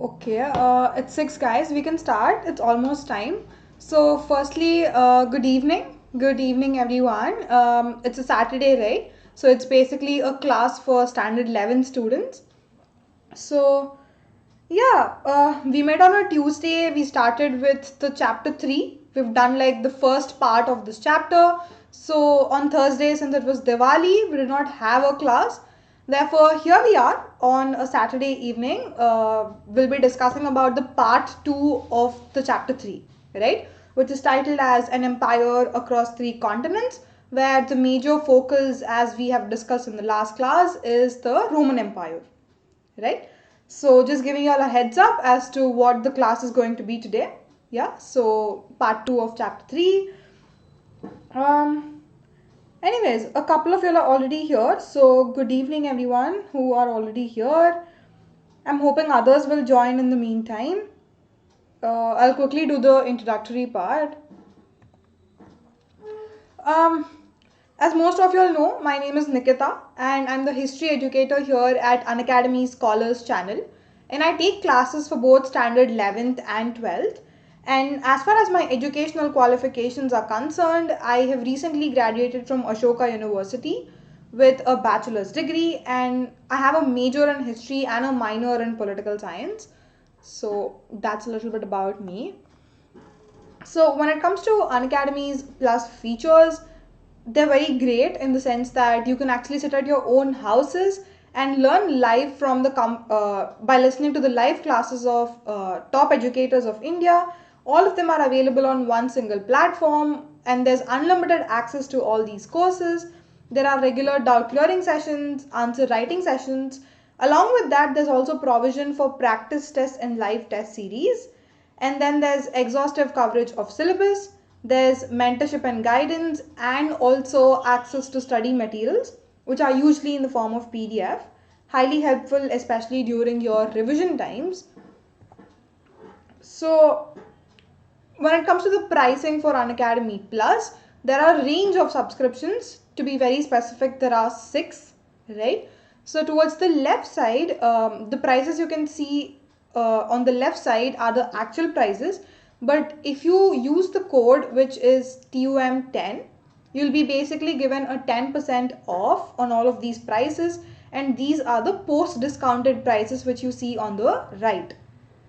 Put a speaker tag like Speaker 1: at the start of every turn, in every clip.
Speaker 1: Okay, it's 6 guys. We can start. It's almost time. So, firstly, good evening. Good evening, everyone. It's a Saturday, right? So, it's basically a class for standard 11 students. So, yeah, we met on a Tuesday. We started with the chapter 3. We've done like the first part of this chapter. So on Thursday, since it was Diwali, we did not have a class. Therefore, here we are on a Saturday evening. We'll be discussing about the part 2 of the chapter 3, right? Which is titled as An Empire Across Three Continents, where the major focus, as we have discussed in the last class, is the Roman Empire, right? So just giving you all a heads up as to what the class is going to be today. Yeah, so part 2 of chapter 3. um Anyways, a couple of you are already here, so good evening everyone who are already here. I'm hoping others will join in the meantime. I'll quickly do the introductory part. um as most of you all know, my name is Nikitha and I'm the history educator here at Unacademy Scholars channel, and I take classes for both standard 11th and 12th. And as far as my educational qualifications are concerned, I have recently graduated from Ashoka University with a bachelor's degree, and I have a major in history and a minor in political science. So that's a little bit about me. So when it comes to Unacademy's plus features, they're very great in the sense that you can actually sit at your own houses and learn live from by listening to the live classes of top educators of India. All of them are available on one single platform, and there's unlimited access to all these courses. There are regular doubt clearing sessions, answer writing sessions. Along with that, there's also provision for practice tests and live test series. And then there's exhaustive coverage of syllabus, there's mentorship and guidance, and also access to study materials, which are usually in the form of PDF, highly helpful especially during your revision times. So when it comes to the pricing for Unacademy Plus, there are a range of subscriptions. To be very specific, there are 6, right? So towards the left side, the prices you can see on the left side are the actual prices. But if you use the code, which is TUM10, you'll be basically given a 10% off on all of these prices. And these are the post discounted prices which you see on the right.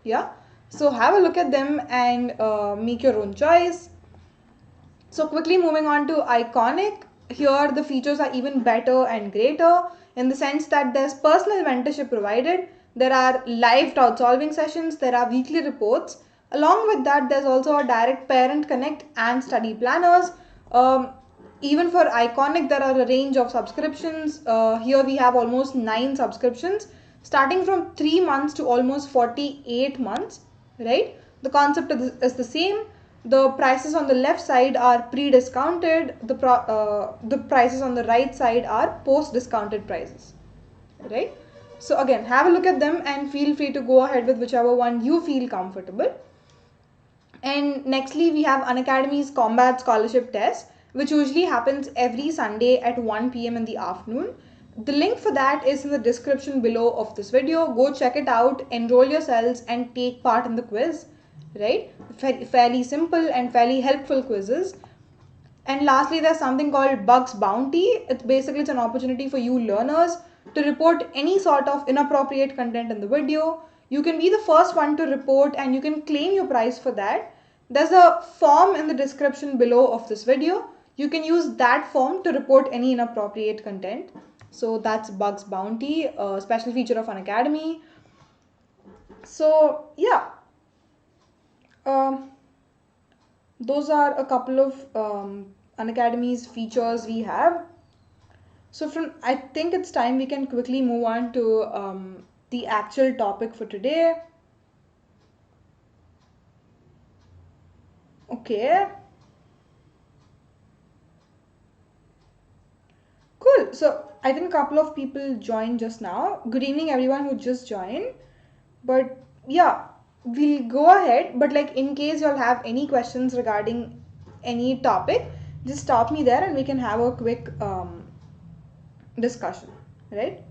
Speaker 1: Yeah, so have a look at them and make your own choice. So quickly moving on to Iconic, here the features are even better and greater in the sense that there's personal mentorship provided, there are live doubt solving sessions, there are weekly reports. Along with that, there's also a direct parent connect and study planners. Even for Iconic, there are a range of subscriptions. Here we have almost 9 subscriptions, starting from 3 months to almost 48 months, right? The concept is the same. The prices on the left side are pre-discounted. The prices on the right side are post-discounted prices, right? So again, have a look at them and feel free to go ahead with whichever one you feel comfortable. And nextly, we have Unacademy's Combat Scholarship Test, which usually happens every Sunday at 1 p.m. in the afternoon. The link for that is in the description below of this video. Go check it out, enroll yourselves, and take part in the quiz, right? Fairly simple and fairly helpful quizzes. And lastly, there's something called Bugs Bounty. It's an opportunity for you learners to report any sort of inappropriate content in the video. You can be the first one to report and you can claim your prize for that. There's a form in the description below of this video. You can use that form to report any inappropriate content. So that's Bugs Bounty, a special feature of Unacademy. So yeah, those are a couple of Unacademy's features we have. So I think it's time we can quickly move on to the actual topic for today. Okay. Cool. So I think a couple of people joined just now. Good evening, everyone who just joined. But yeah, we'll go ahead. But like in case you'll have any questions regarding any topic, just stop me there and we can have a quick discussion, right?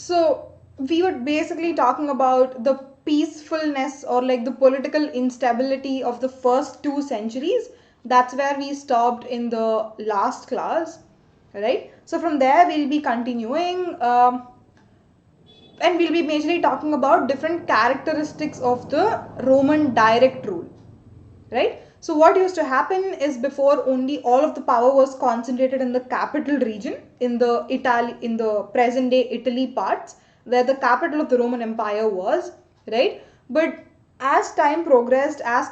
Speaker 1: So we were basically talking about the peacefulness or like the political instability of the first 2 centuries. That's where we stopped in the last class, right? So from there we'll be continuing, and we'll be majorly talking about different characteristics of the Roman direct rule, right? So what used to happen is, before, only all of the power was concentrated in the capital region, in the present day Italy parts, where the capital of the Roman Empire was, right? But as time progressed, as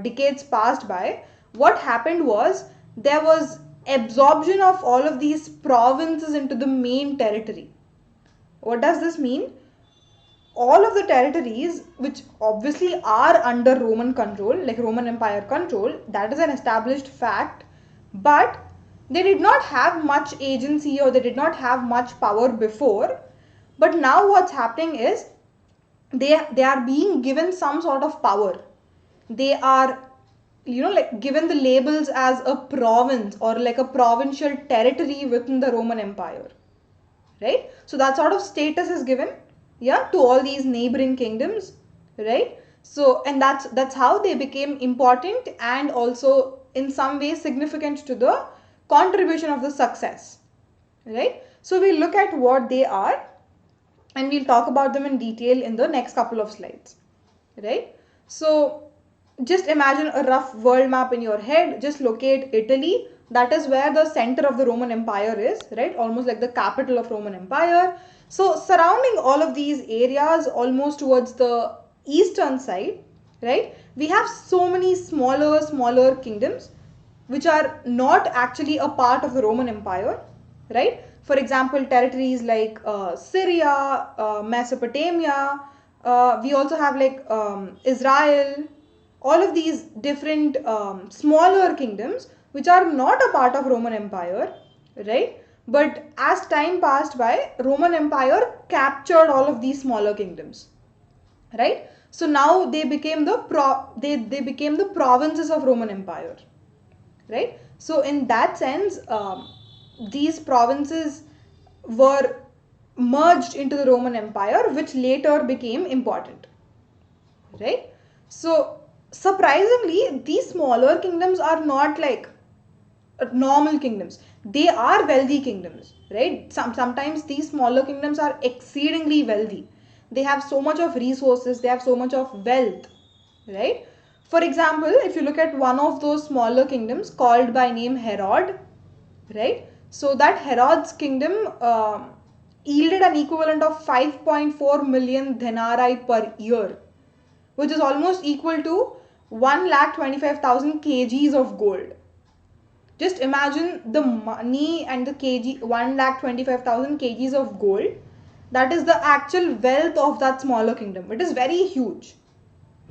Speaker 1: decades passed by, what happened was there was absorption of all of these provinces into the main territory. What does this mean? All of the territories which obviously are under Roman control, like Roman Empire control, that is an established fact, but they did not have much agency or they did not have much power before. But now what's happening is they are being given some sort of power. They are, like, given the labels as a province or like a provincial territory within the Roman Empire, right? So that sort of status is given, yeah, to all these neighboring kingdoms, right? So, and that's how they became important and also in some way significant to the contribution of the success, right? So we look at what they are and we'll talk about them in detail in the next couple of slides, right? So just imagine a rough world map in your head. Just locate Italy. That is where the center of the Roman Empire is, right? Almost like the capital of Roman Empire. So surrounding all of these areas, almost towards the eastern side, right, we have so many smaller kingdoms which are not actually a part of the Roman Empire, right? For example, territories like Syria, Mesopotamia, we also have like Israel, all of these different smaller kingdoms which are not a part of Roman Empire, right? But as time passed by, Roman Empire captured all of these smaller kingdoms, right? So now they became they became the provinces of Roman Empire, right? So in that sense, these provinces were merged into the Roman Empire, which later became important, right? So surprisingly, these smaller kingdoms are not like normal kingdoms. They are wealthy kingdoms, right? Sometimes these smaller kingdoms are exceedingly wealthy. They have so much of resources, they have so much of wealth, right? For example, if you look at one of those smaller kingdoms called by name Herod, right? So that Herod's kingdom yielded an equivalent of 5.4 million denarii per year, which is almost equal to 1,25,000 kgs of gold. Just imagine the money and the kg, 1,25,000 kgs of gold. That is the actual wealth of that smaller kingdom. It is very huge,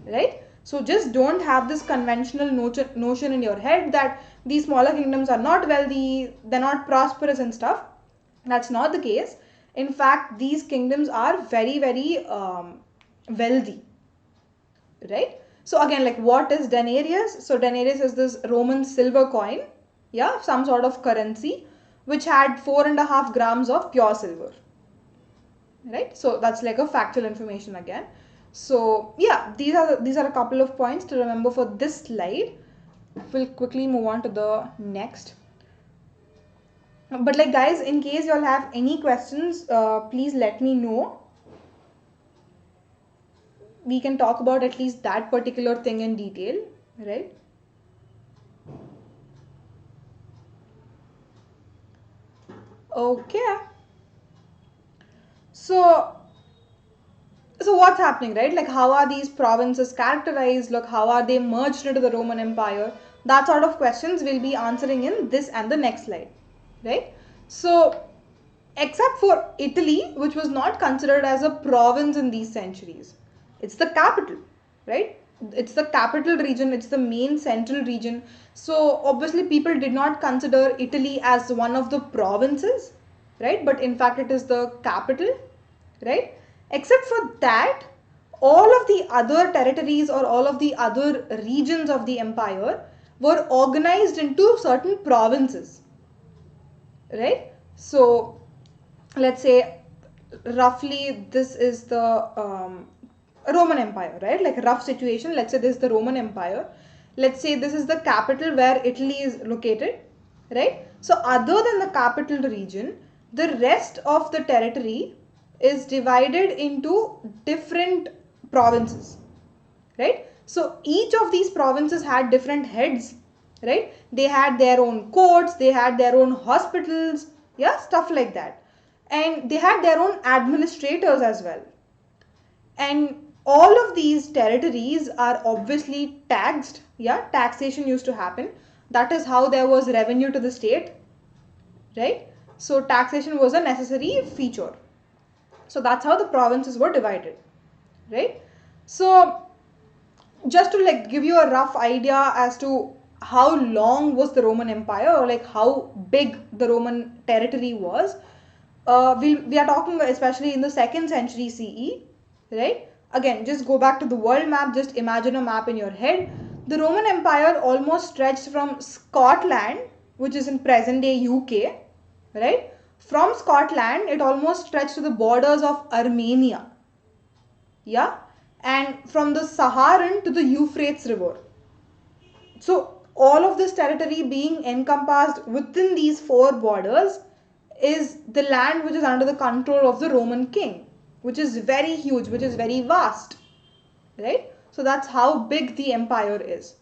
Speaker 1: right? So just don't have this conventional notion in your head that these smaller kingdoms are not wealthy, they're not prosperous and stuff. That's not the case. In fact, these kingdoms are very wealthy, right? So again, like, what is denarius? So denarius is this Roman silver coin, yeah, some sort of currency which had 4.5 grams of pure silver, right? So that's like a factual information again. So yeah, these are a couple of points to remember for this slide. We'll quickly move on to the next. But like, guys, in case you all have any questions, please let me know. We can talk about at least that particular thing in detail, right? Okay. So what's happening, right? Like, how are these provinces characterized? Look, how are they merged into the Roman Empire? That sort of questions we'll be answering in this and the next slide, right? So except for Italy, which was not considered as a province in these centuries, it's the capital, right? It's the capital region, it's the main central region. So obviously people did not consider Italy as one of the provinces, right? But in fact it is the capital, right? Except for that, all of the other territories or all of the other regions of the empire were organized into certain provinces, right? So let's say roughly this is the Roman Empire, right? Like rough situation. Let's say this is the Roman Empire. Let's say this is the capital where Italy is located, right? So other than the capital region, the rest of the territory is divided into different provinces, right? So each of these provinces had different heads, right? They had their own courts, they had their own hospitals, yeah, stuff like that. And they had their own administrators as well. And all of these territories are obviously taxed, yeah, taxation used to happen. That is how there was revenue to the state, right? So taxation was a necessary feature. So that's how the provinces were divided, right? So just to like give you a rough idea as to how long was the Roman Empire, or like how big the Roman territory was, we are talking especially in the 2nd century CE, right? Again, just go back to the world map, just imagine a map in your head. The Roman Empire almost stretched from Scotland, which is in present day UK, right? From Scotland, it almost stretched to the borders of Armenia, yeah, and from the Saharan to the Euphrates River. So all of this territory being encompassed within these 4 borders is the land which is under the control of the Roman king, which is very huge, which is very vast, right? So that's how big the empire is.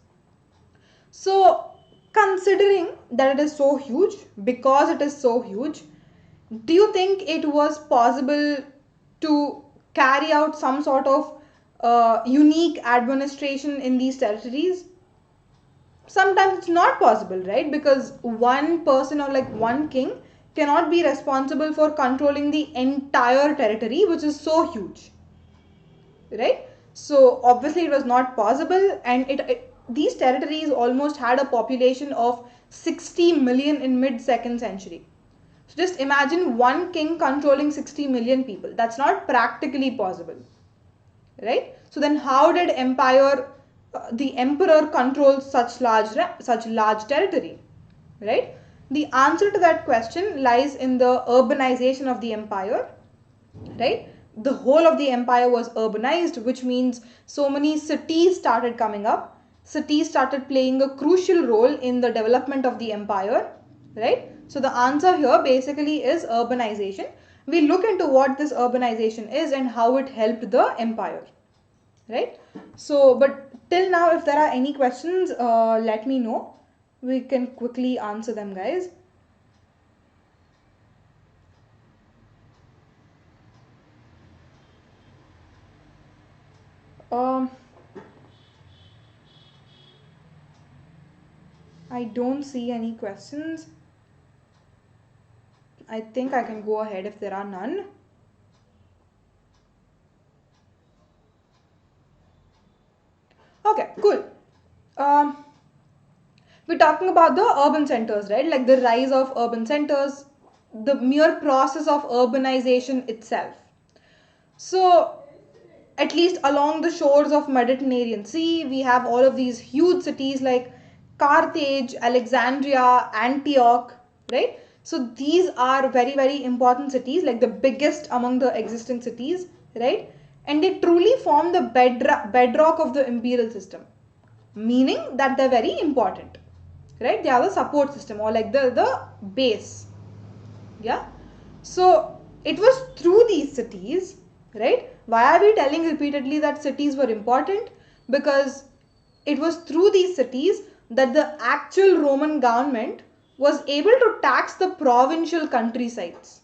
Speaker 1: So considering that it is so huge, because it is so huge, do you think it was possible to carry out some sort of unique administration in these territories? Sometimes it's not possible, right? Because one person or like one king cannot be responsible for controlling the entire territory, which is so huge, right? So obviously it was not possible, and these territories almost had a population of 60 million in mid 2nd century. So just imagine one king controlling 60 million people. That's not practically possible, right? So then how did the emperor control such large territory, right? The answer to that question lies in the urbanization of the empire, right? The whole of the empire was urbanized, which means so many cities started coming up. Cities started playing a crucial role in the development of the empire, right? So the answer here basically is urbanization. We look into what this urbanization is and how it helped the empire, right? So, but till now, if there are any questions, let me know. We can quickly answer them, guys. Um, I don't see any questions. I think I can go ahead if there are none. Okay, cool. We're talking about the urban centers, right? Like the rise of urban centers, the mere process of urbanization itself. So, at least along the shores of Mediterranean Sea, we have all of these huge cities like Carthage, Alexandria, Antioch, right? So these are very, very important cities, like the biggest among the existing cities, right? And they truly form the bedrock of the imperial system, meaning that they're very important, right? They are the support system, or like the base, yeah. So it was through these cities, right? Why are we telling repeatedly that cities were important? Because it was through these cities that the actual Roman government was able to tax the provincial countrysides.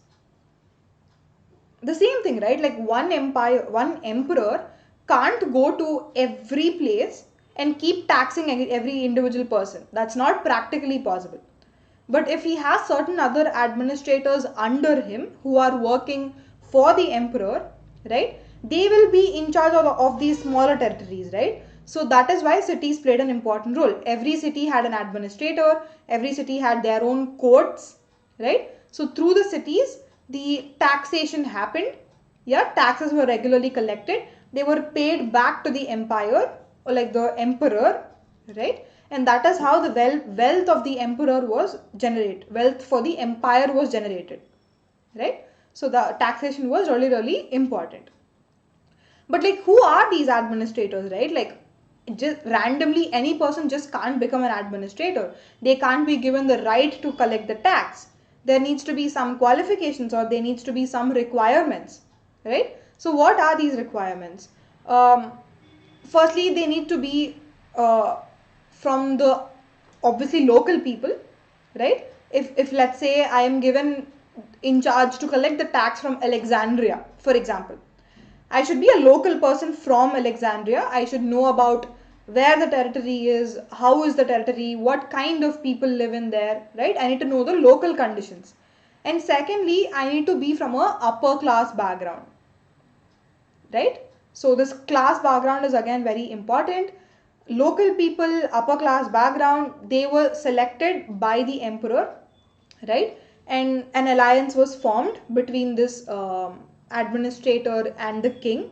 Speaker 1: The same thing, right? Like one emperor can't go to every place and keep taxing every individual person. That's not practically possible. But if he has certain other administrators under him who are working for the emperor, right, they will be in charge of these smaller territories, right? So that is why cities played an important role. Every city had an administrator, every city had their own courts, right? So through the cities, the taxation happened. Yeah, taxes were regularly collected. They were paid back to the empire, or like the emperor, right? And that is how the wealth of the emperor was generated. Wealth for the empire was generated, right? So the taxation was really, really important. But like, who are these administrators, right? Like, just randomly any person just can't become an administrator. They can't be given the right to collect the tax. There needs to be some qualifications, or there needs to be some requirements, right? So what are these requirements? Firstly, they need to be from the obviously local people, right? If let's say I am given in charge to collect the tax from Alexandria, for example, I should be a local person from Alexandria. I should know about where the territory is, how is the territory, what kind of people live in there, right? I need to know the local conditions. And secondly, I need to be from a upper class background, right? So this class background is again very important. Local people, upper class background, they were selected by the emperor, right? And an alliance was formed between this administrator and the king,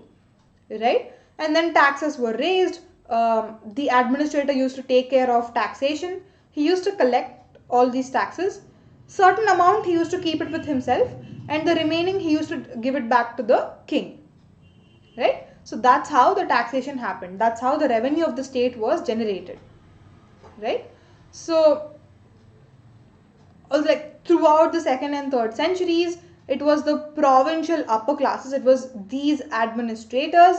Speaker 1: right? And then taxes were raised. The administrator used to take care of taxation. He used to collect all these taxes. Certain amount he used to keep it with himself, and the remaining he used to give it back to the king, right? So that's how the taxation happened. That's how the revenue of the state was generated, right? So also, like, throughout the 2nd and 3rd centuries, it was the provincial upper classes, it was these administrators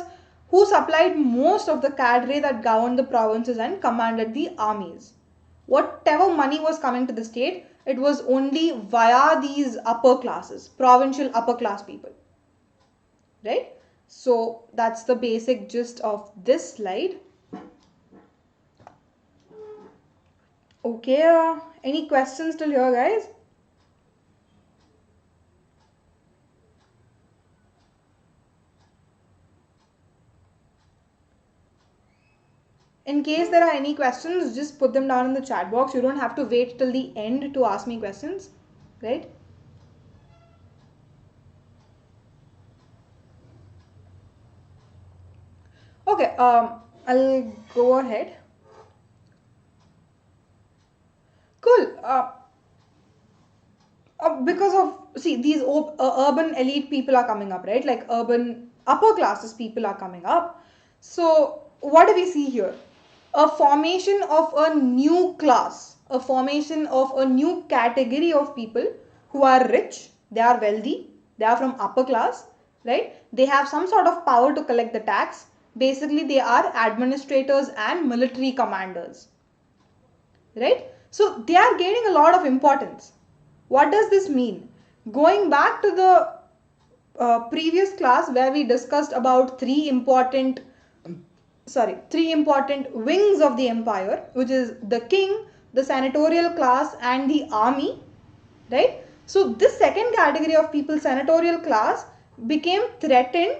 Speaker 1: who supplied most of the cadre that governed the provinces and commanded the armies. Whatever money was coming to the state, it was only via these upper classes, provincial upper class people, right? So that's the basic gist of this slide. Okay, any questions till here, guys? In case there are any questions, just put them down in the chat box. You don't have to wait till the end to ask me questions, right? Okay, I'll go ahead. Cool. Because of, see, these urban elite people are coming up, right? Like urban upper classes people are coming up. So what do we see here? A formation of a new class, a formation of a new category of people who are rich, they are wealthy, they are from upper class, right? They have some sort of power to collect the tax. Basically, they are administrators and military commanders, right? So they are gaining a lot of importance. What does this mean? Going back to the previous class where we discussed about three important wings of the empire, which is the king, the senatorial class, and the army, right? So this second category of people, senatorial class, became threatened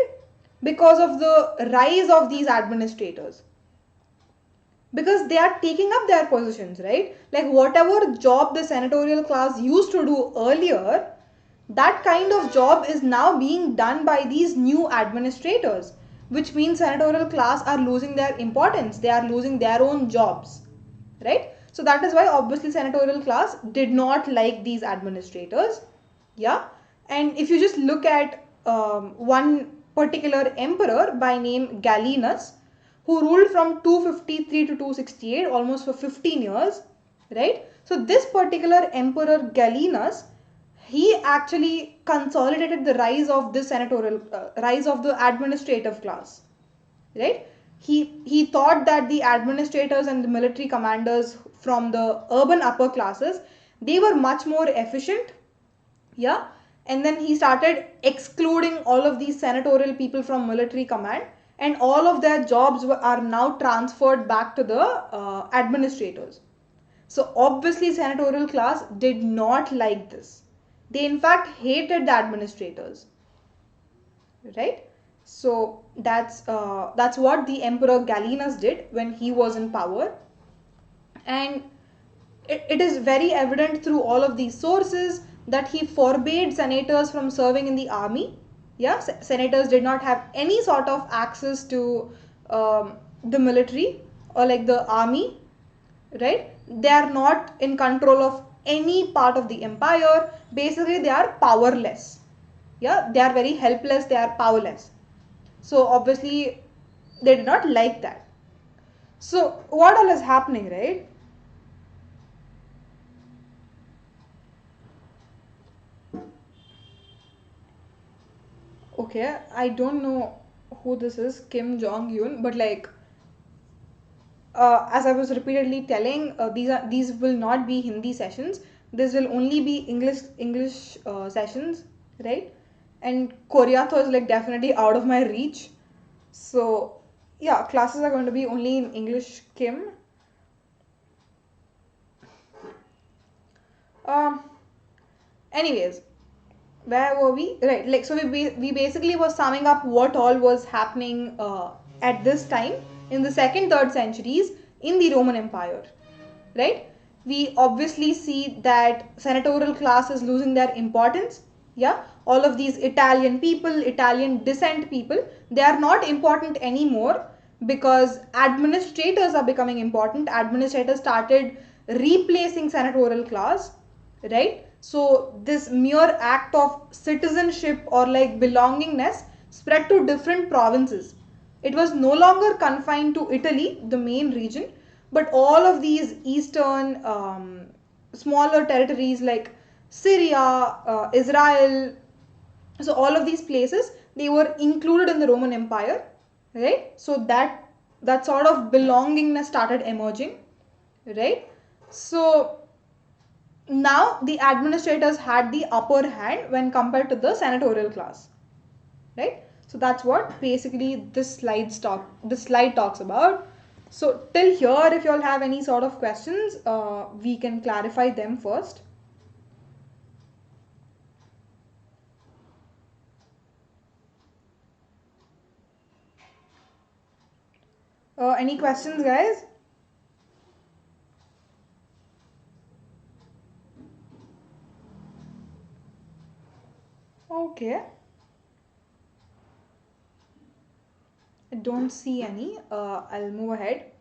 Speaker 1: because of the rise of these administrators, because they are taking up their positions, right? Like whatever job the senatorial class used to do earlier, that kind of job is now being done by these new administrators, which means senatorial class are losing their importance. They are losing their own jobs, right? So that is why obviously senatorial class did not like these administrators. Yeah. And if you just look at one particular emperor by name Gallienus, who ruled from 253 to 268, almost for 15 years, right? So this particular emperor Gallienus, he actually consolidated the rise of the senatorial, rise of the administrative class, right? He thought that the administrators and the military commanders from the urban upper classes, they were much more efficient, yeah. And then he started excluding all of these senatorial people from military command, and all of their jobs are now transferred back to the administrators. So obviously senatorial class did not like this. They in fact hated the administrators, right? So that's what the Emperor Gallienus did when he was in power. And it is very evident through all of these sources that he forbade senators from serving in the army. Yeah, senators did not have any sort of access to the military or like the army, right? They are not in control of any part of the empire. Basically, they are powerless, Yeah, they are very helpless, they are powerless. So obviously they did not like that. So what all is happening, right? Okay, I don't know who this is, Kim Jong Un, but like as I was repeatedly telling, these will not be Hindi sessions. This will only be English sessions, right? And Korea is like definitely out of my reach. So yeah, classes are going to be only in English, Kim. Um. Anyways, where were we? Right, like so we basically were summing up what all was happening at this time in the second, third centuries in the Roman Empire, right? We obviously see that senatorial class is losing their importance. Yeah, all of these Italian people, Italian descent people, they are not important anymore because administrators are becoming important. Administrators started replacing senatorial class, right? So this mere act of citizenship or like belongingness spread to different provinces. It was no longer confined to Italy, the main region, but all of these eastern smaller territories like Syria, Israel, so all of these places, they were included in the Roman Empire, right? So that sort of belongingness started emerging, right? So now the administrators had the upper hand when compared to the senatorial class, right? So that's what basically this slide talks about. So till here, if you all have any sort of questions, we can clarify them first. Any questions, guys? Okay, I don't see any. I'll move ahead.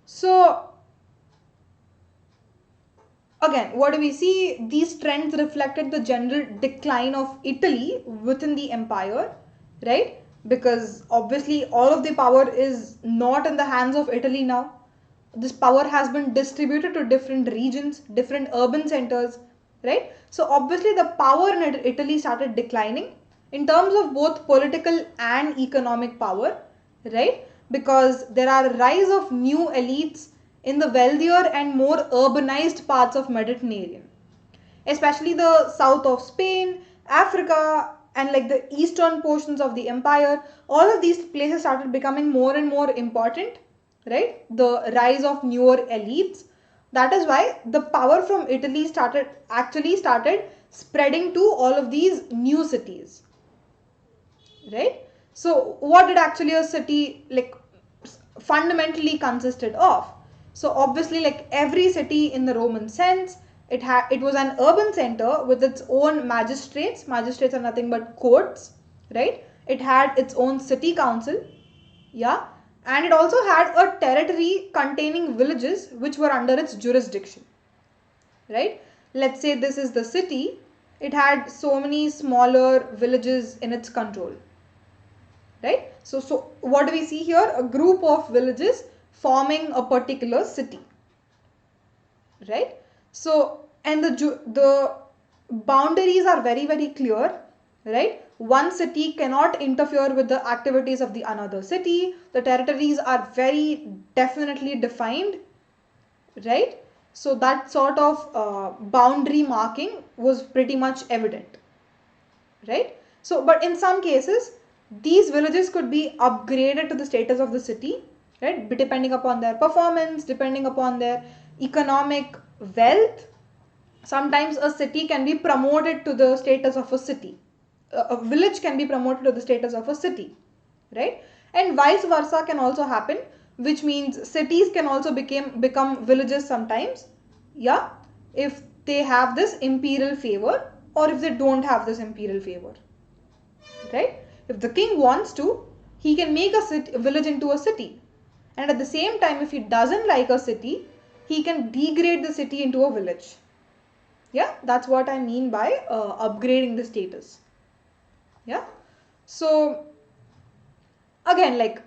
Speaker 1: So again, what do we see? These trends reflected the general decline of Italy within the empire, right? Because obviously all of the power is not in the hands of Italy now. This power has been distributed to different regions, different urban centers, right? So obviously the power in Italy started declining in terms of both political and economic power, right? Because there are rise of new elites in the wealthier and more urbanized parts of Mediterranean, especially the south of Spain, Africa, and like the eastern portions of the empire. All of these places started becoming more and more important, right? The rise of newer elites. That is why the power from Italy started spreading to all of these new cities, right? So what did actually a city like fundamentally consisted of? So obviously, like every city in the Roman sense, it was an urban center with its own magistrates are nothing but courts, right? It had its own city council, yeah, and it also had a territory containing villages which were under its jurisdiction, right? Let's say this is the city, it had so many smaller villages in its control, right? So what do we see here? A group of villages forming a particular city, right? So and the boundaries are very clear, right? One city cannot interfere with the activities of the another city. The territories are very definitely defined, right? So that sort of boundary marking was pretty much evident, right? So but in some cases these villages could be upgraded to the status of the city, right? Depending upon their performance, depending upon their economic wealth. Sometimes a city can be promoted to the status of a city, a village can be promoted to the status of a city, right? And vice versa can also happen, which means cities can also become villages sometimes, yeah, if they have this imperial favor or if they don't have this imperial favor, right? If the king wants to, he can make a village into a city, and at the same time if he doesn't like a city, he can degrade the city into a village, Yeah, that's what I mean by upgrading the status. Yeah, so again, like,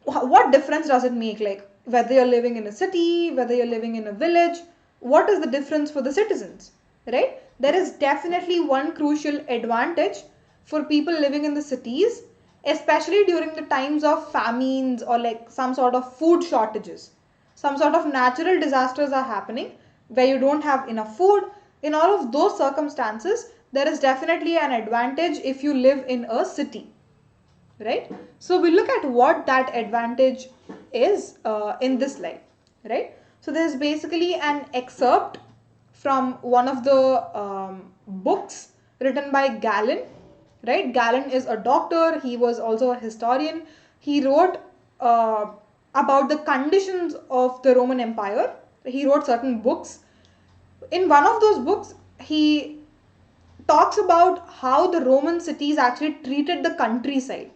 Speaker 1: what difference does it make? Like, whether you're living in a city, whether you're living in a village, what is the difference for the citizens, right? There is definitely one crucial advantage for people living in the cities, especially during the times of famines or like some sort of food shortages. Some sort of natural disasters are happening where you don't have enough food. In all of those circumstances, there is definitely an advantage if you live in a city, right? So we look at what that advantage is in this slide, right? So there is basically an excerpt from one of the books written by Galen, right? Galen is a doctor. He was also a historian. He wrote about the conditions of the Roman Empire. He wrote certain books. In one of those books, he talks about how the Roman cities actually treated the countryside.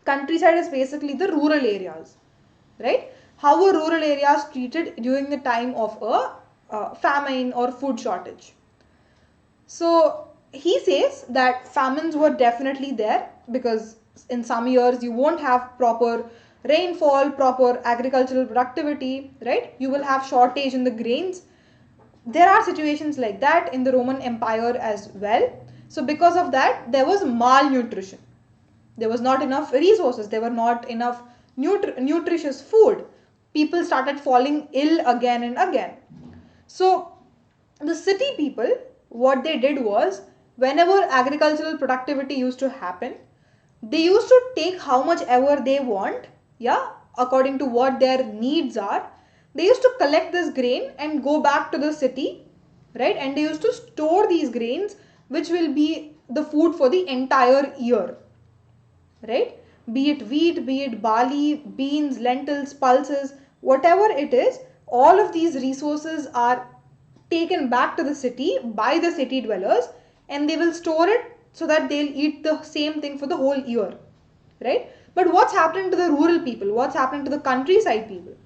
Speaker 1: Countryside is basically the rural areas, right? How were rural areas treated during the time of a famine or food shortage? So he says that famines were definitely there because in some years you won't have proper rainfall, proper agricultural productivity, right? You will have shortage in the grains. There are situations like that in the Roman Empire as well. So because of that, there was malnutrition. There was not enough resources. There were not enough nutritious food. People started falling ill again and again. So the city people, what they did was, whenever agricultural productivity used to happen, they used to take how much ever they want, yeah, according to what their needs are. They used to collect this grain and go back to the city, right? And they used to store these grains, which will be the food for the entire year, right? Be it wheat, be it barley, beans, lentils, pulses, whatever it is, all of these resources are taken back to the city by the city dwellers, and they will store it so that they'll eat the same thing for the whole year, right? But what's happening to the rural people? What's happening to the countryside people?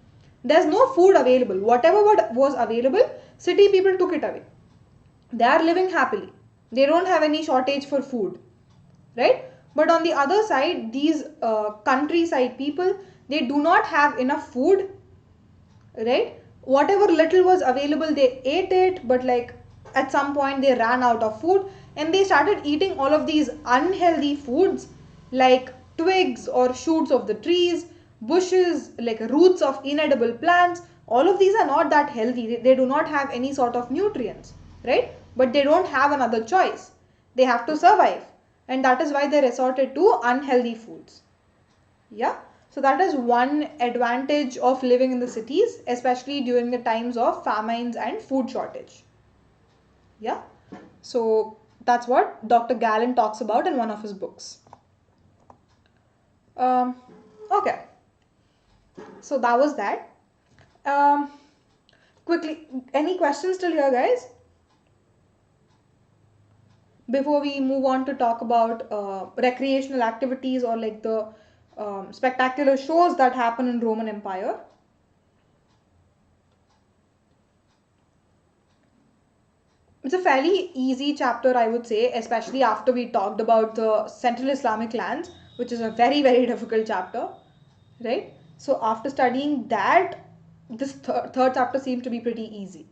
Speaker 1: There's no food available. Whatever was available, city people took it away. They are living happily. They don't have any shortage for food, right? But on the other side, these countryside people, they do not have enough food, right? Whatever little was available, they ate it, but like at some point they ran out of food and they started eating all of these unhealthy foods like twigs or shoots of the trees, bushes, like roots of inedible plants. All of these are not that healthy. They do not have any sort of nutrients, right? But they don't have another choice. They have to survive, and that is why they resorted to unhealthy foods. Yeah, so that is one advantage of living in the cities, especially during the times of famines and food shortage. Yeah, so that's what Dr. Gallen talks about in one of his books. um, okay, so that was that. um, Quickly, any questions till here, guys, before we move on to talk about recreational activities or like the spectacular shows that happen in Roman Empire? It's a fairly easy chapter, I would say, especially after we talked about the Central Islamic lands, which is a very, very difficult chapter, right? So after studying that, this third chapter seems to be pretty easy.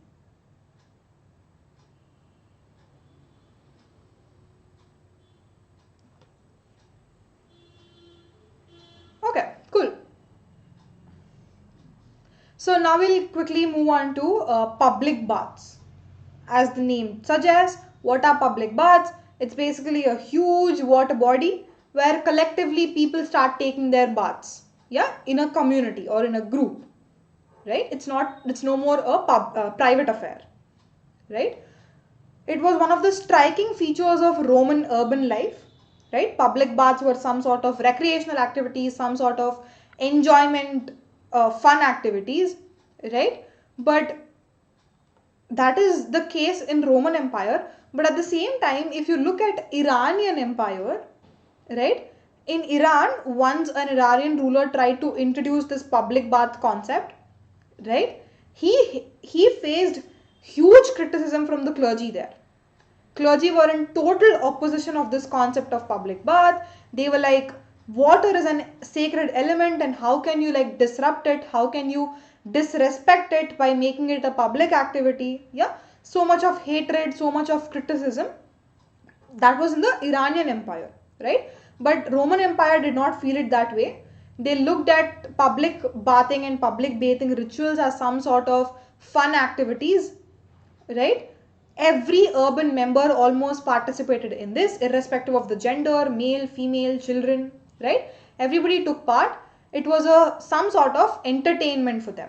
Speaker 1: Okay, cool. So now we'll quickly move on to public baths. As the name suggests, what are public baths? It's basically a huge water body where collectively people start taking their baths, yeah, in a community or in a group, right? It's no more a private affair, right? It was one of the striking features of Roman urban life, right? Public baths were some sort of recreational activities, some sort of enjoyment, fun activities, right? But that is the case in Roman Empire. But at the same time, if you look at Iranian Empire, right? In Iran, once an Iranian ruler tried to introduce this public bath concept, right? He faced huge criticism from the clergy there. Clergy were in total opposition of this concept of public bath. They were like, water is a sacred element and how can you like disrupt it? How can you disrespect it by making it a public activity? Yeah, so much of hatred, so much of criticism. That was in the Iranian Empire, right? But Roman Empire did not feel it that way. They looked at public bathing and public bathing rituals as some sort of fun activities, right? Every urban member almost participated in this, irrespective of the gender, male, female, children, right? Everybody took part. It was some sort of entertainment for them,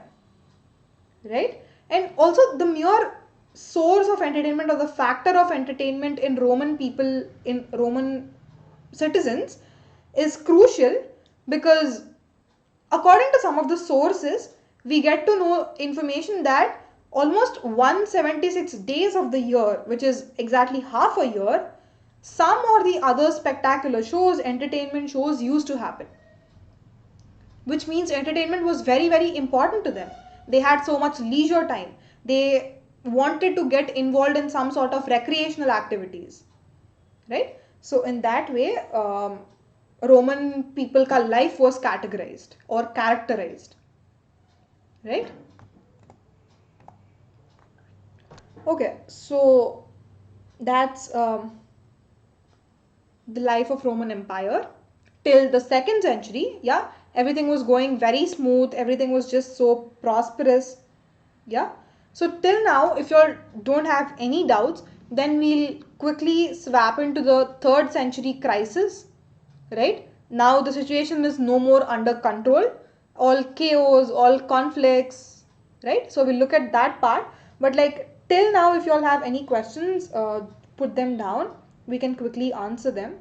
Speaker 1: right? And also the mere source of entertainment or the factor of entertainment in Roman people, in Roman citizens, is crucial because according to some of the sources, we get to know information that almost 176 days of the year, which is exactly half a year, some or the other spectacular shows, entertainment shows used to happen. Which means entertainment was very, very important to them. They had so much leisure time. They wanted to get involved in some sort of recreational activities, right? So in that way, Roman people ka life was categorized or characterized, right? Okay, so that's the life of Roman Empire till the 2nd century. Yeah, everything was going very smooth, everything was just so prosperous. Yeah, so till now, if you all don't have any doubts, then we'll quickly swap into the 3rd century crisis, right? Now the situation is no more under control, all chaos, all conflicts, right? So we'll look at that part. But like till now, if you all have any questions, put them down. We can quickly answer them.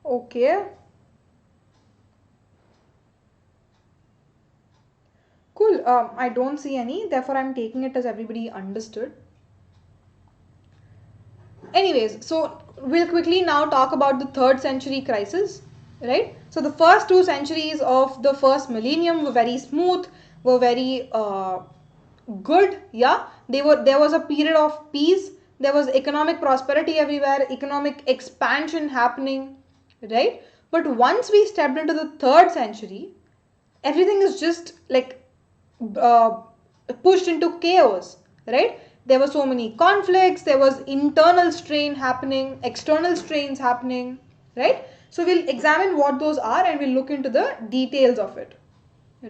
Speaker 1: Okay. Cool. I don't see any, therefore I'm taking it as everybody understood. Anyways, so we'll quickly now talk about the 3rd century crisis, right? So the first 2 centuries of the first millennium were very smooth, were very good. Yeah, there was a period of peace. There was economic prosperity everywhere, economic expansion happening, right? But once we stepped into the 3rd century, everything is just like uh, pushed into chaos, right? There were so many conflicts, there was internal strain happening, external strains happening, right? So we'll examine what those are and we'll look into the details of it,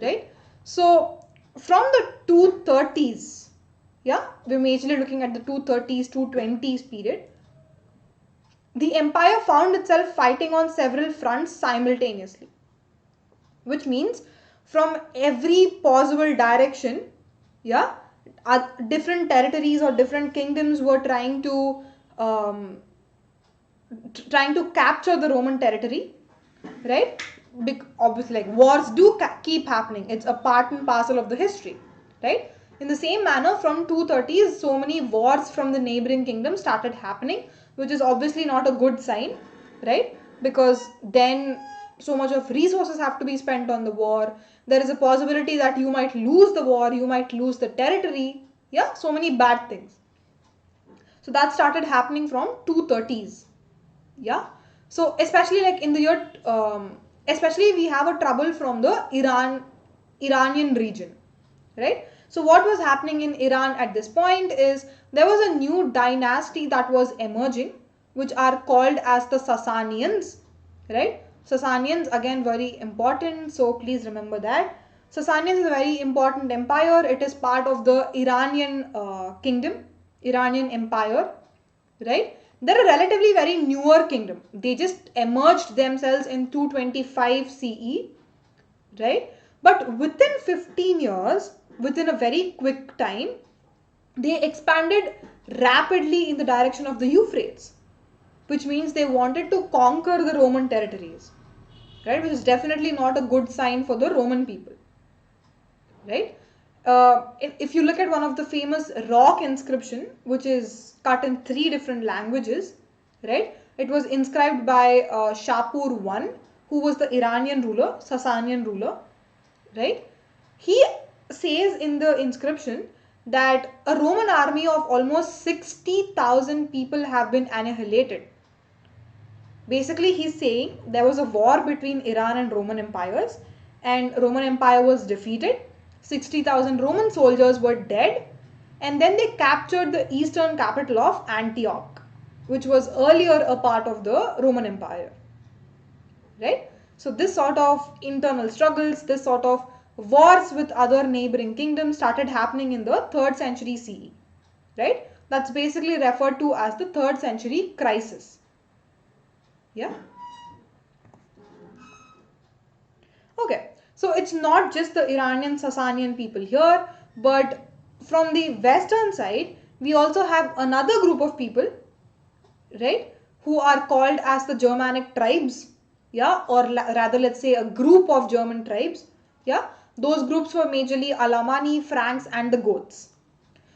Speaker 1: right? So from the 230s, yeah, we're majorly looking at the 230s, 220s period. The empire found itself fighting on several fronts simultaneously, which means from every possible direction, yeah, different territories or different kingdoms were trying to capture the Roman territory, right? Obviously, like wars do keep happening. It's a part and parcel of the history, right? In the same manner, from 230s, so many wars from the neighboring kingdoms started happening, which is obviously not a good sign, right? Because then so much of resources have to be spent on the war. There is a possibility that you might lose the war, you might lose the territory. Yeah, so many bad things. So that started happening from 230s. Yeah, so especially like in the year especially we have a trouble from the Iranian region, right? So what was happening in Iran at this point is there was a new dynasty that was emerging, which are called as the Sasanians, right? Sasanians, again, very important, so please remember that Sasanians is a very important empire. It is part of the Iranian kingdom, Iranian empire, right? They're a relatively very newer kingdom. They just emerged themselves in 225 CE, right? But within 15 years, within a very quick time, they expanded rapidly in the direction of the Euphrates, which means they wanted to conquer the Roman territories, right? Which is definitely not a good sign for the Roman people, right? If you look at one of the famous rock inscription, which is cut in 3 different languages, right? It was inscribed by Shapur I, who was the Iranian ruler, Sasanian ruler, right? He says in the inscription that a Roman army of almost 60,000 people have been annihilated. Basically, he's saying there was a war between Iran and Roman empires, and Roman Empire was defeated. 60,000 Roman soldiers were dead, and then they captured the eastern capital of Antioch, which was earlier a part of the Roman Empire. Right? So this sort of internal struggles, this sort of wars with other neighboring kingdoms started happening in the 3rd century CE. Right? That's basically referred to as the 3rd century crisis. Yeah. Okay, so it's not just the Iranian Sasanian people here, but from the western side, we also have another group of people, right, who are called as the Germanic tribes, yeah, or rather let's say a group of German tribes, yeah. Those groups were majorly Alamani, Franks and the Goths.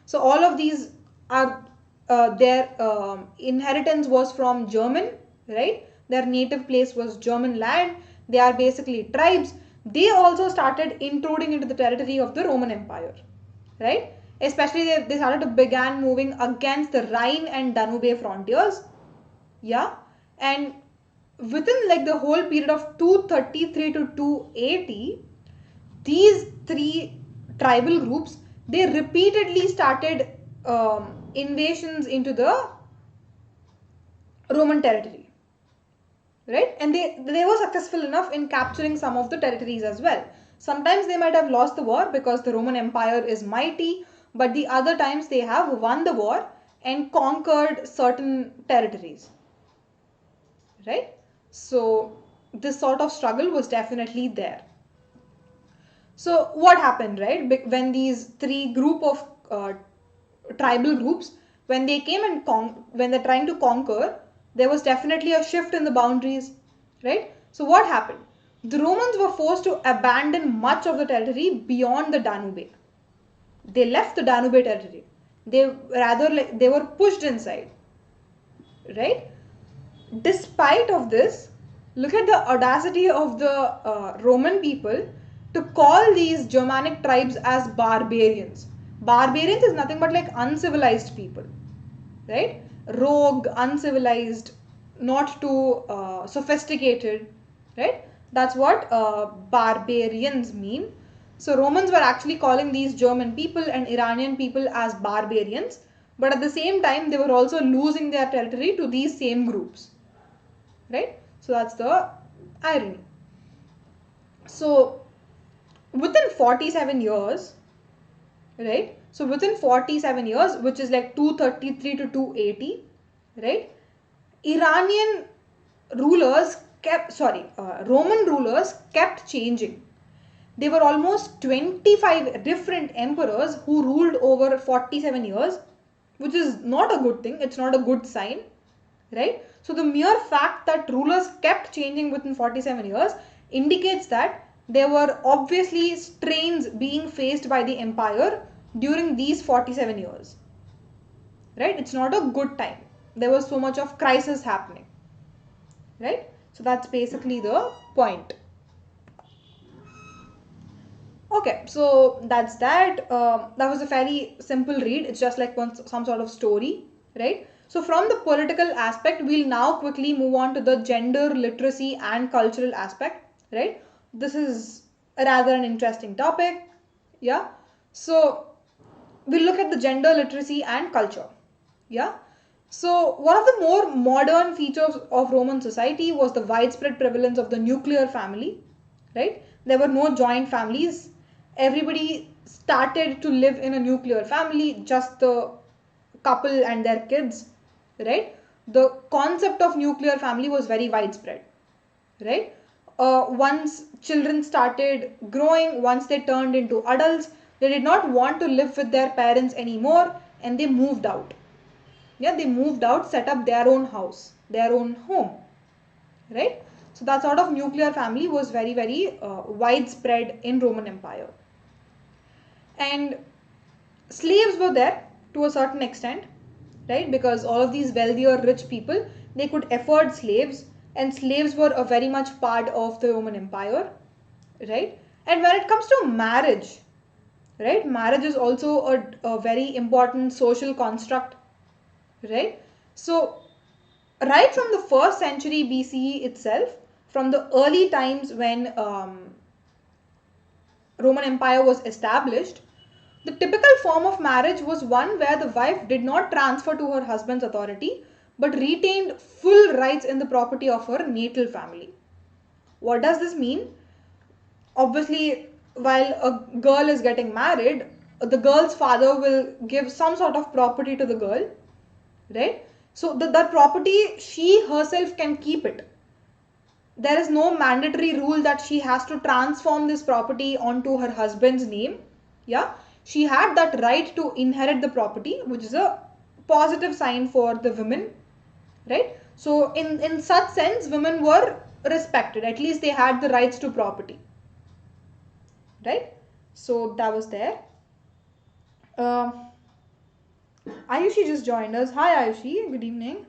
Speaker 1: So all of these are their inheritance was from German, right? Their native place was German land. They are basically tribes. They also started intruding into the territory of the Roman Empire, right? Especially they started to began moving against the Rhine and Danube frontiers, yeah. And within like the whole period of 233 to 280, these 3 tribal groups, they repeatedly started invasions into the Roman territory, right? And they were successful enough in capturing some of the territories as well. Sometimes they might have lost the war because the Roman Empire is mighty, but the other times they have won the war and conquered certain territories, right? So this sort of struggle was definitely there. So what happened, right? When these 3 group of tribal groups, when they came and when they're trying to conquer, there was definitely a shift in the boundaries, right? So what happened? The Romans were forced to abandon much of the territory beyond the Danube. They left the Danube territory. They were pushed inside, right? Despite of this, look at the audacity of the Roman people to call these Germanic tribes as barbarians. Barbarians is nothing but like uncivilized people, right? Rogue, uncivilized, not too sophisticated, right? That's what barbarians mean. So Romans were actually calling these German people and Iranian people as barbarians, but at the same time they were also losing their territory to these same groups, right? So that's the irony. So within 47 years, right? So within 47 years, which is like 233 to 280, right? Roman rulers kept changing. There were almost 25 different emperors who ruled over 47 years, which is not a good thing. It's not a good sign, right? So the mere fact that rulers kept changing within 47 years indicates that there were obviously strains being faced by the empire during these 47 years, right? It's not a good time. There was so much of crisis happening, right? So that's basically the point. Okay, so that's that. That was a fairly simple read. It's just like some sort of story, right? So from the political aspect, we'll now quickly move on to the gender, literacy and cultural aspect, right? This is rather an interesting topic, yeah? So we'll look at the gender, literacy and culture, yeah? So one of the more modern features of Roman society was the widespread prevalence of the nuclear family, right? There were no joint families. Everybody started to live in a nuclear family, just the couple and their kids, right? The concept of nuclear family was very widespread, right? Once children started growing, once they turned into adults, they did not want to live with their parents anymore and they moved out. Yeah, they moved out, set up their own house, their own home, right? So that sort of nuclear family was very, very widespread in Roman Empire. And slaves were there to a certain extent, right? Because all of these wealthier, rich people, they could afford slaves, and slaves were a very much part of the Roman Empire, right? And when it comes to marriage, right, marriage is also a very important social construct, right? So, right from the first century BCE itself, from the early times when Roman Empire was established, the typical form of marriage was one where the wife did not transfer to her husband's authority but retained full rights in the property of her natal family. What does this mean? Obviously, while a girl is getting married, the girl's father will give some sort of property to the girl, right? So that property, she herself can keep it. There is no mandatory rule that she has to transform this property onto her husband's name. Yeah, she had that right to inherit the property, which is a positive sign for the women, right? So in such sense, women were respected. At least they had the rights to property, right? So that was there. uh, Ayushi just joined us. Hi Ayushi, good evening.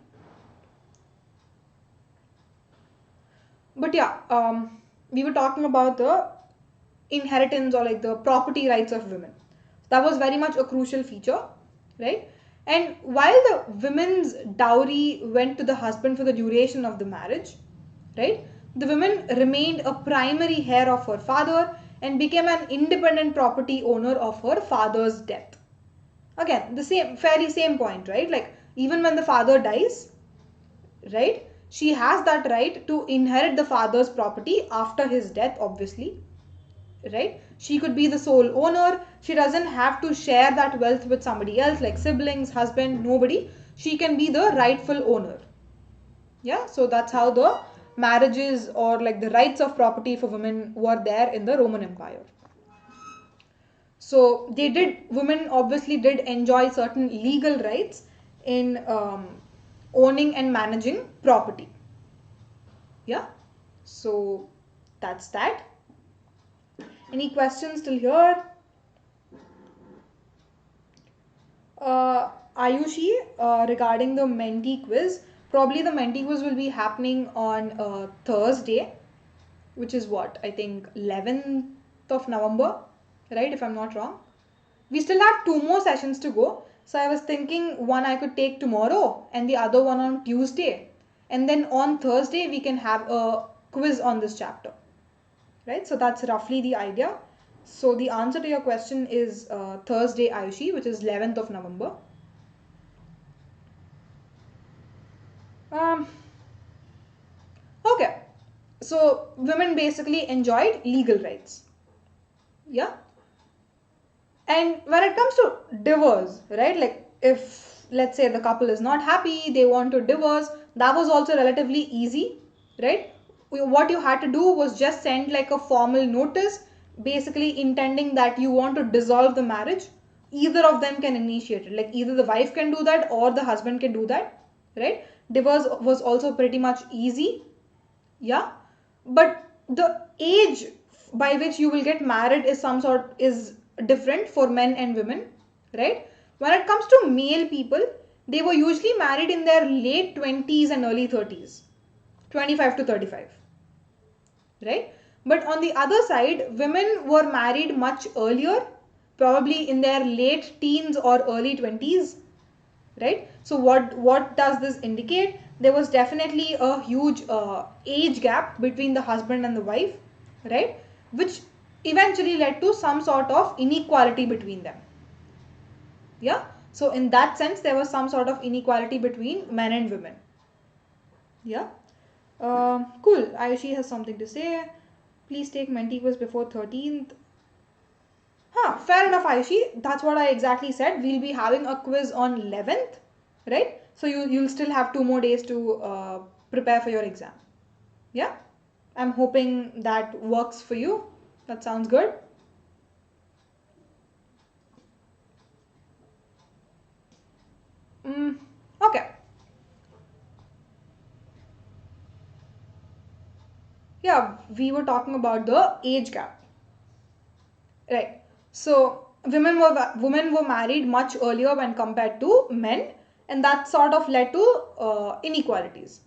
Speaker 1: But yeah, we were talking about the inheritance or like the property rights of women. That was very much a crucial feature, right? And while the women's dowry went to the husband for the duration of the marriage, right, the woman remained a primary heir of her father and became an independent property owner of her father's death. Again, the same, fairly same point, right? Like even when the father dies, right, she has that right to inherit the father's property after his death, obviously, right? She could be the sole owner. She doesn't have to share that wealth with somebody else like siblings, husband, nobody. She can be the rightful owner. Yeah, so that's how the marriages or like the rights of property for women were there in the Roman Empire. So women obviously did enjoy certain legal rights in owning and managing property. Yeah, so that's that. Any questions till here? Ayushi, regarding the Menti quiz, probably the Menti quiz will be happening on Thursday, which is what, I think 11th of November, right? If I'm not wrong. We still have two more sessions to go. So I was thinking one I could take tomorrow and the other one on Tuesday. And then on Thursday, we can have a quiz on this chapter, right? So that's roughly the idea. So the answer to your question is Thursday, Ayushi, which is 11th of November. Um, okay, so women basically enjoyed legal rights. Yeah. And when it comes to divorce, right? Like if let's say the couple is not happy, they want to divorce, that was also relatively easy, right? What you had to do was just send like a formal notice, basically intending that you want to dissolve the marriage. Either of them can initiate it. Like either the wife can do that or the husband can do that, right? Divorce was also pretty much easy. Yeah, but the age by which you will get married is some sort is different for men and women, right? When it comes to male people, they were usually married in their late 20s and early 30s, 25 to 35, right? But on the other side, women were married much earlier, probably in their late teens or early 20s, right? So what does this indicate? There was definitely a huge age gap between the husband and the wife, right, which eventually led to some sort of inequality between them. Yeah, so in that sense there was some sort of inequality between men and women. Yeah. Cool. Ayushi has something to say. Please take Menti quiz before 13th. Huh, fair enough, Ayushi. That's what I exactly said. We'll be having a quiz on 11th, right? So you'll still have 2 more days to prepare for your exam. Yeah? I'm hoping that works for you. That sounds good. Mm, okay. Yeah, we were talking about the age gap. Right. So women were married much earlier when compared to men, and that sort of led to inequalities.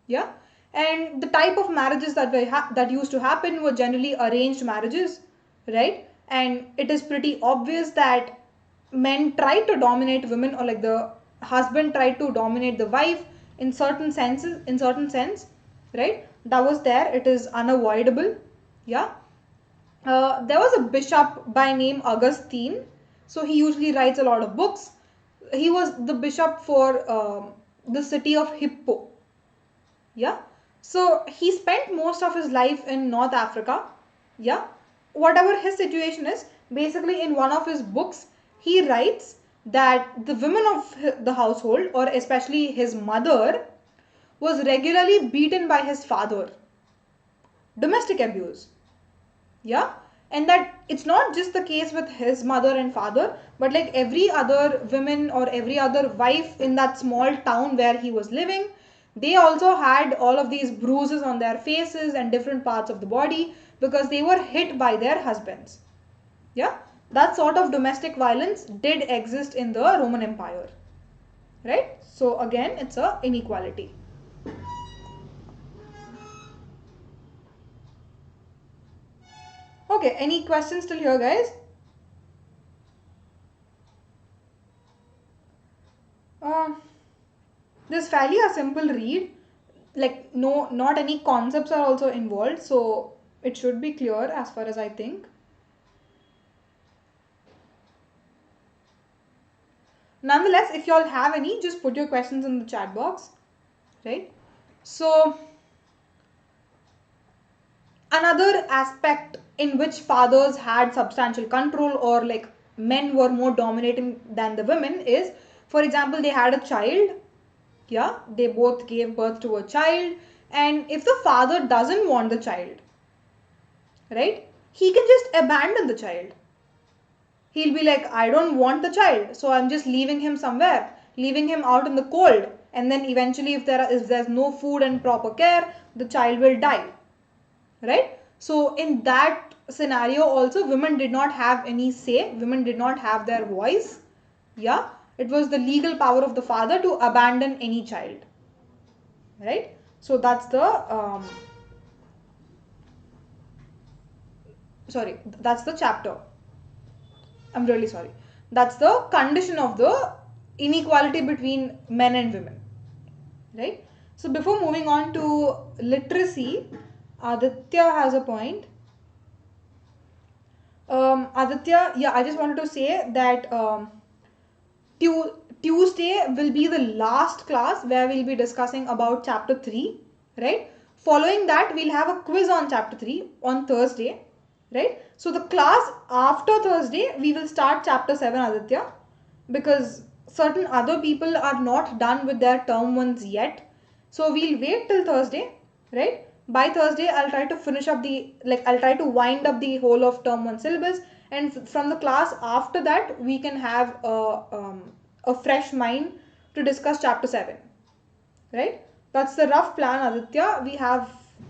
Speaker 1: Yeah, and the type of marriages that used to happen were generally arranged marriages, right? And it is pretty obvious that men tried to dominate women, or like the husband tried to dominate the wife in certain sense, right? That was there. It is unavoidable. Yeah. There was a bishop by name Augustine. So he usually writes a lot of books. He was the bishop for the city of Hippo. Yeah. So he spent most of his life in North Africa. Yeah. Whatever his situation is, basically in one of his books, he writes that the women of the household, or especially his mother, was regularly beaten by his father. Domestic abuse. Yeah, and that it's not just the case with his mother and father, but like every other woman or every other wife in that small town where he was living, they also had all of these bruises on their faces and different parts of the body because they were hit by their husbands. Yeah, that sort of domestic violence did exist in the Roman Empire, right? So again, it's a inequality. Okay, any questions till here, guys? Uh, this is fairly a simple read. Like no, not any concepts are also involved, so it should be clear as far as I think. Nonetheless, if you all have any, just put your questions in the chat box, right? So another aspect in which fathers had substantial control, or like men were more dominating than the women, is, for example, they had a child. Yeah, they both gave birth to a child, and if the father doesn't want the child, right, he can just abandon the child. He'll be like, I don't want the child, so I'm just leaving him somewhere, leaving him out in the cold, and then eventually if there's no food and proper care, the child will die, right? So in that scenario also, women did not have any say, women did not have their voice. Yeah, it was the legal power of the father to abandon any child, right? So that's the that's the chapter. I'm really sorry. That's the condition of the inequality between men and women, right? So before moving on to literacy, Aditya has a point. Aditya, yeah, I just wanted to say that Tuesday will be the last class where we'll be discussing about chapter 3, right? Following that, we'll have a quiz on chapter 3 on Thursday, right? So the class after Thursday, we will start chapter 7, Aditya, because certain other people are not done with their term ones yet. So we'll wait till Thursday, right? By Thursday, I'll try to finish up I'll try to wind up the whole of term 1 syllabus, and from the class after that, we can have a fresh mind to discuss chapter 7, right? That's the rough plan, Aditya, we have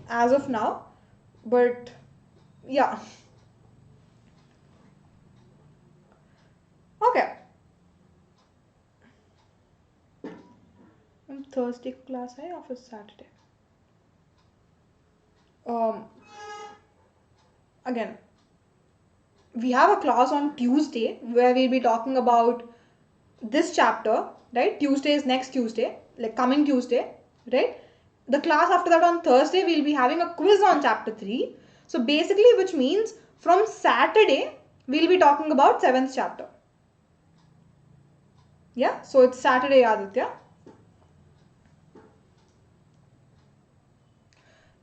Speaker 1: as of now, but yeah. Okay. Thursday class है या फिर Saturday? Again, we have a class on Tuesday where we'll be talking about this chapter, right? Tuesday is next Tuesday, like coming Tuesday, right? The class after that on Thursday, we'll be having a quiz on chapter 3. So basically, which means from Saturday, we'll be talking about 7th chapter. Yeah, so it's Saturday, Aditya.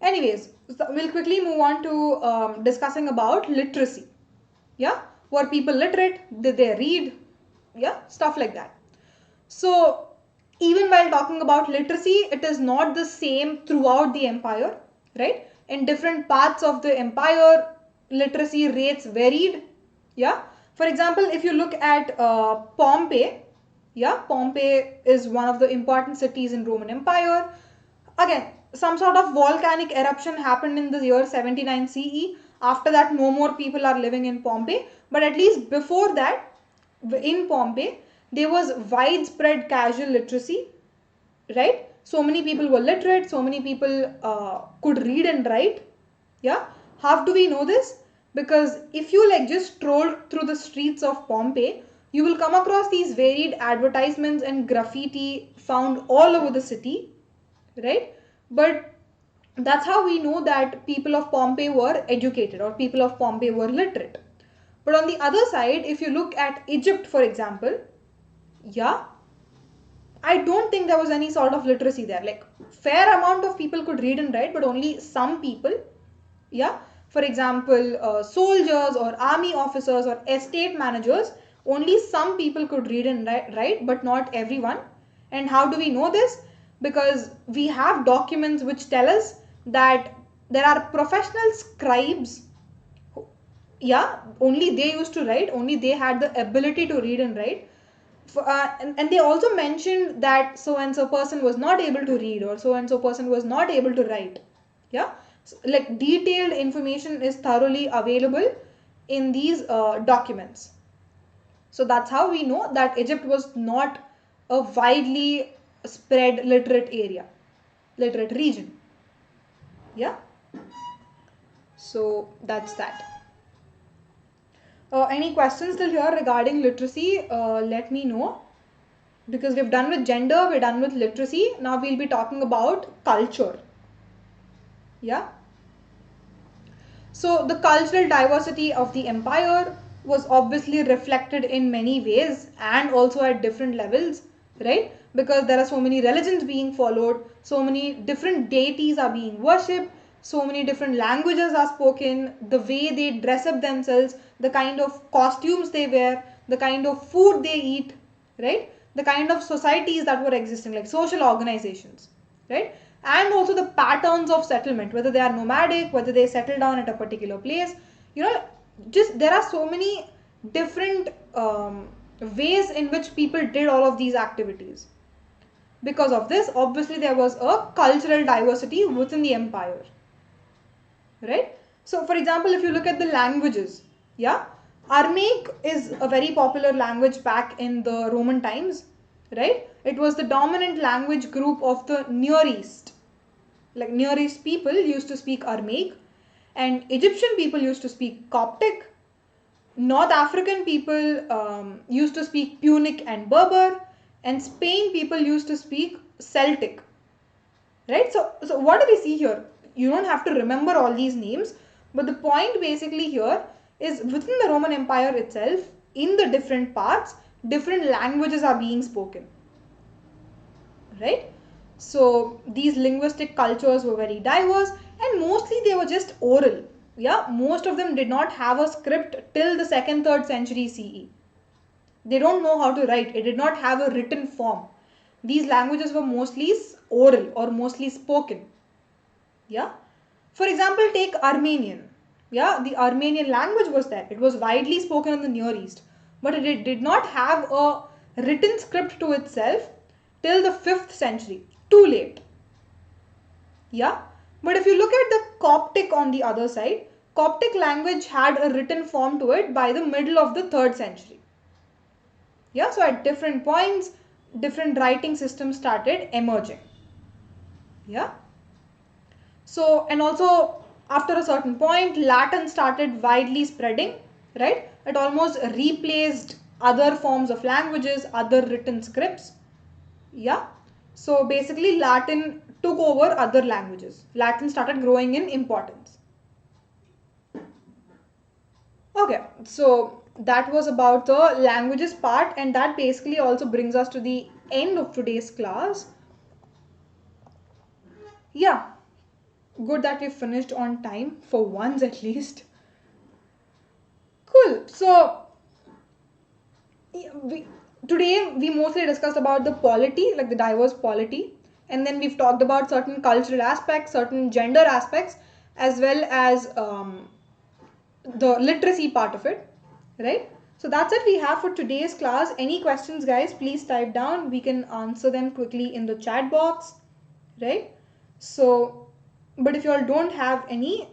Speaker 1: Anyways, so we'll quickly move on to discussing about literacy. Yeah, were people literate? Did they read? Yeah, stuff like that. So even while talking about literacy, it is not the same throughout the empire, right? In different parts of the empire, literacy rates varied. Yeah, for example, if you look at Pompeii, yeah, Pompeii is one of the important cities in Roman Empire. Again, some sort of volcanic eruption happened in the year 79 CE. After that, no more people are living in Pompeii. But at least before that, in Pompeii, there was widespread casual literacy, right? So many people were literate, so many people could read and write. Yeah. How do we know this? Because if you like just stroll through the streets of Pompeii, you will come across these varied advertisements and graffiti found all over the city, right? But that's how we know that people of Pompeii were educated or people of Pompeii were literate. But on the other side, if you look at Egypt, for example, yeah, I don't think there was any sort of literacy there. Like, fair amount of people could read and write, but only some people. Yeah. For example, soldiers or army officers or estate managers, only some people could read and write, but not everyone. And how do we know this? Because we have documents which tell us that there are professional scribes. Yeah, only they used to write, only they had the ability to read and write. And they also mentioned that so and so person was not able to read or so and so person was not able to write. Yeah. So, like, detailed information is thoroughly available in these documents. So that's how we know that Egypt was not a widely spread literate region. Yeah. So that's that. Any questions till here regarding literacy? Let me know. Because we've done with gender, we're done with literacy. Now we'll be talking about culture. Yeah. So the cultural diversity of the empire was obviously reflected in many ways and also at different levels, right? Because there are so many religions being followed, so many different deities are being worshipped, so many different languages are spoken, the way they dress up themselves, the kind of costumes they wear, the kind of food they eat, right? The kind of societies that were existing, like social organizations, right? And also the patterns of settlement, whether they are nomadic, whether they settle down at a particular place, you know, just there are so many different ways in which people did all of these activities. Because of this, obviously there was a cultural diversity within the empire, right? So for example, if you look at the languages, yeah, Aramaic is a very popular language back in the Roman times, right? It was the dominant language group of the Near East. Like, Near East people used to speak Aramaic, and Egyptian people used to speak Coptic. North African people used to speak Punic and Berber, and Spain people used to speak Celtic. Right? So what do we see here? You don't have to remember all these names, but the point basically here is within the Roman Empire itself, in the different parts, different languages are being spoken. Right? So these linguistic cultures were very diverse and mostly they were just oral. Yeah, most of them did not have a script till the 2nd, 3rd century CE. They don't know how to write. It did not have a written form. These languages were mostly oral or mostly spoken. Yeah. For example, take Armenian. Yeah, the Armenian language was there. It was widely spoken in the Near East, but it did not have a written script to itself till the 5th century. Too late. Yeah. But if you look at the Coptic on the other side, Coptic language had a written form to it by the middle of the 3rd century. Yeah, so at different points, different writing systems started emerging. Yeah. So, and also after a certain point, Latin started widely spreading, right? It almost replaced other forms of languages, other written scripts. Yeah. So basically Latin took over other languages. Latin started growing in importance. Okay, so that was about the languages part, and that basically also brings us to the end of today's class. Yeah, good that we finished on time for once at least. Cool. So today we mostly discussed about the polity, like the diverse polity, and then we've talked about certain cultural aspects, certain gender aspects, as well as the literacy part of it, right? So that's it we have for today's class. Any questions, guys, please type down. We can answer them quickly in the chat box, right? So, but if you all don't have any,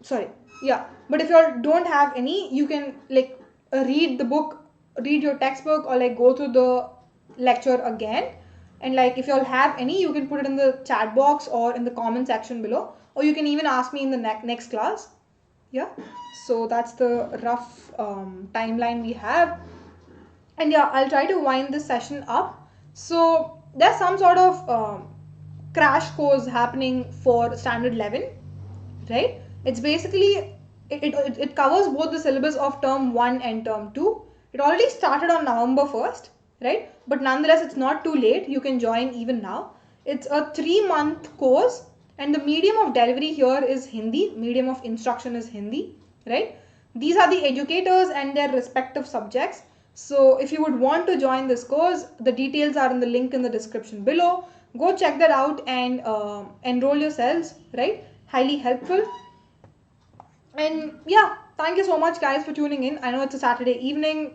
Speaker 1: sorry, yeah, but if you all don't have any, you can like read the book, read your textbook, or like go through the lecture again, and like if you all have any, you can put it in the chat box or in the comment section below, or you can even ask me in the next class. Yeah, so that's the rough timeline we have. And yeah, I'll try to wind this session up. So there's some sort of crash course happening for standard 11, right? It's basically it covers both the syllabus of term 1 and term 2. It already started on November 1st, right? But nonetheless, it's not too late. You can join even now. It's a 3-month course, and the medium of delivery here is Hindi, medium of instruction is Hindi, right? These are the educators and their respective subjects. So if you would want to join this course, the details are in the link in the description below. Go check that out and enroll yourselves, right? Highly helpful. And yeah, thank you so much guys for tuning in. I know it's a Saturday evening,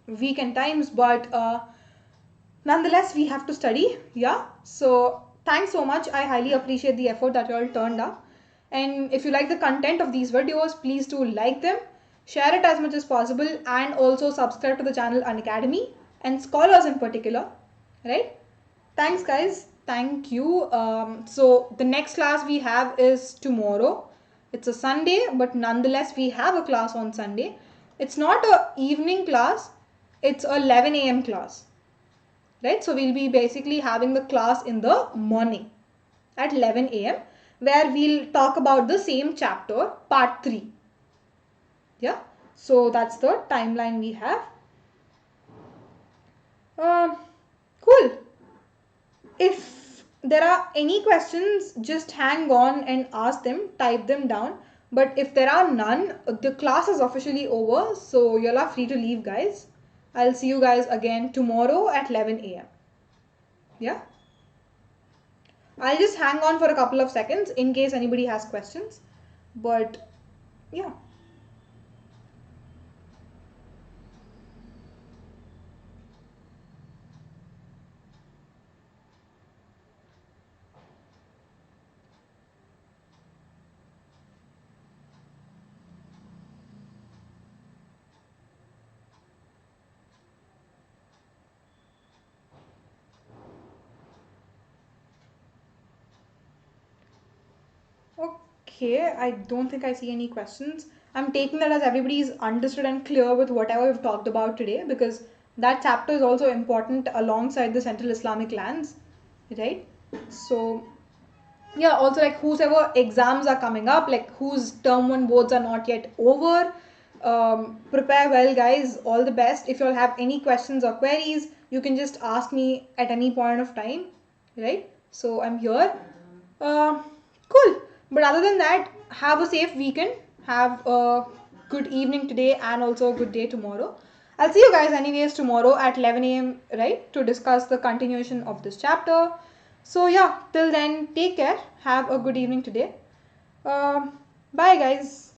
Speaker 1: weekend times, but nonetheless we have to study. Yeah, so thanks so much. I highly appreciate the effort that you all turned up. And if you like the content of these videos, please do like them, share it as much as possible, and also subscribe to the channel Unacademy and scholars in particular, right? Thanks guys, thank you. So the next class we have is tomorrow. It's a Sunday, but nonetheless we have a class on Sunday. It's not a evening class, it's a 11 a.m. class, right? So we'll be basically having the class in the morning at 11 a.m. where we'll talk about the same chapter, part 3. Yeah, so that's the timeline we have. Cool. If there are any questions, just hang on and ask them, type them down. But if there are none, the class is officially over, so you'll are free to leave guys. I'll see you guys again tomorrow at 11 a.m. Yeah, I'll just hang on for a couple of seconds in case anybody has questions, but yeah. Okay, I don't think I see any questions. I'm taking that as everybody is understood and clear with whatever we've talked about today, because that chapter is also important alongside the Central Islamic lands, right? So yeah, also like whosoever exams are coming up, like whose term 1 boards are not yet over, prepare well guys, all the best. If you all have any questions or queries, you can just ask me at any point of time, right? So I'm here. uh, cool. But other than that, have a safe weekend, have a good evening today, and also a good day tomorrow. I'll see you guys anyways tomorrow at 11 a.m, right, to discuss the continuation of this chapter. So yeah, till then, take care, have a good evening today. Bye guys.